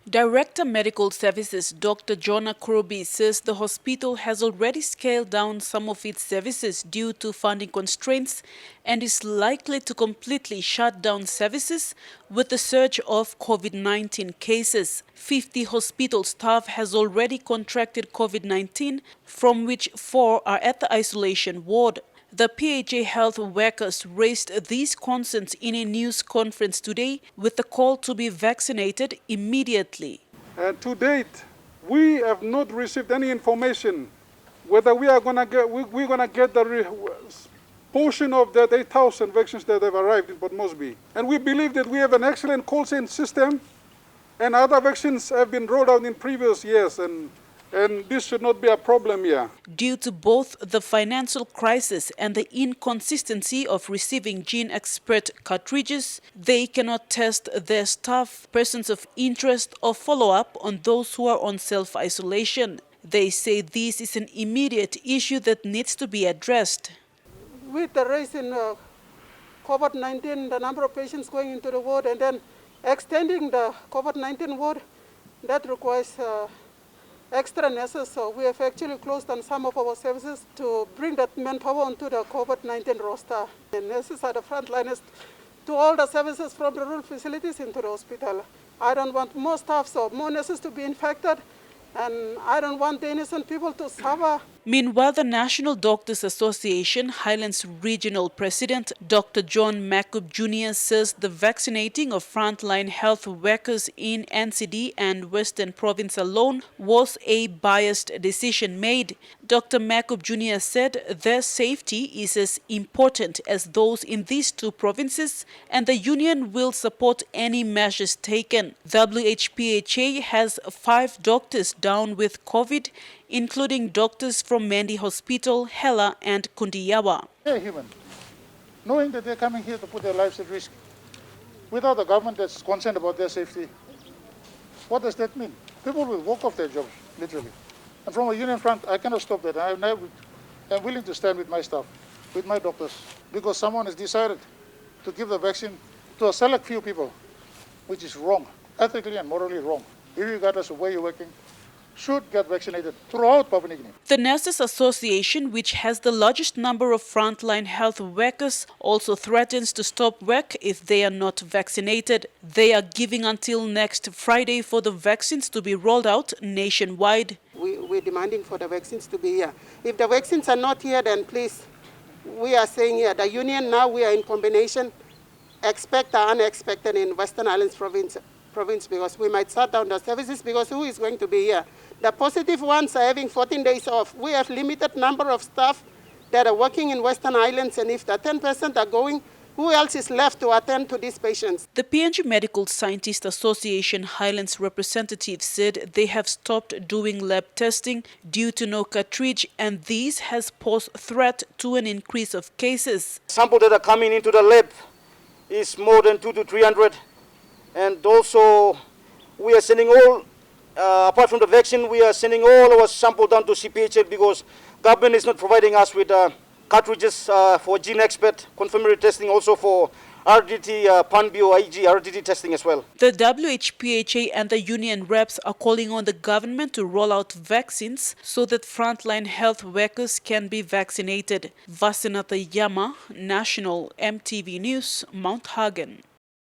Director Medical Services Dr. Jonah Kroby says the hospital has already scaled down some of its services due to funding constraints and is likely to completely shut down services with the surge of COVID-19 cases. 50 hospital staff has already contracted COVID-19, from which 4 are at the isolation ward. The PHA health workers raised these concerns in a news conference today with a call to be vaccinated immediately. To date, we have not received any information whether we're going to get the portion of that 8,000 vaccines that have arrived in Port Moresby. And we believe that we have an excellent cold chain system, and other vaccines have been rolled out in previous years, and this should not be a problem here. Due to both the financial crisis and the inconsistency of receiving gene expert cartridges, they cannot test their staff, persons of interest, or follow up on those who are on self-isolation. They say this is an immediate issue that needs to be addressed. With the rise in COVID-19, the number of patients going into the ward and then extending the COVID-19 ward, that requires extra nurses, so we have actually closed on some of our services to bring that manpower onto the COVID-19 roster. The nurses are the frontliners to all the services from the rural facilities into the hospital. I don't want more staff, so more nurses to be infected, and I don't want the innocent people to suffer. Meanwhile, the National Doctors Association Highlands Regional President Dr. John Macup Jr. says the vaccinating of frontline health workers in NCD and Western Province alone was a biased decision made. Dr. Macup Jr. said their safety is as important as those in these two provinces, and the union will support any measures taken. WHPHA has 5 doctors down with COVID, including doctors from Mendi Hospital, Hela and Kundiyawa. They're human, knowing that they're coming here to put their lives at risk without a government that's concerned about their safety. What does that mean? People will walk off their jobs, literally. And from a union front, I cannot stop that. I'm willing to stand with my staff, with my doctors, because someone has decided to give the vaccine to a select few people, which is wrong, ethically and morally wrong, irregardless of where you're working. Should get vaccinated throughout Papua New Guinea. The Nurses Association, which has the largest number of frontline health workers, also threatens to stop work if they are not vaccinated. They are giving until next Friday for the vaccines to be rolled out nationwide. We're demanding for the vaccines to be here. If the vaccines are not here, then please, we are saying here, the union now, we are in combination, expect the unexpected in Western Highlands province, because we might shut down the services because who is going to be here? The positive ones are having 14 days off. We have limited number of staff that are working in Western Highlands, and if the 10% are going, who else is left to attend to these patients? The PNG Medical Scientist Association Highlands representative said they have stopped doing lab testing due to no cartridge, and this has posed threat to an increase of cases. Samples that are coming into the lab is more than 200 to 300. And also, we are sending all, apart from the vaccine, we are sending all our samples down to CPHL because government is not providing us with cartridges for gene expert, confirmatory testing, also for RDT, PANBio, IG, RDT testing as well. The WHPHA and the union reps are calling on the government to roll out vaccines so that frontline health workers can be vaccinated. Vasinatha Yama, National EMTV News, Mount Hagen.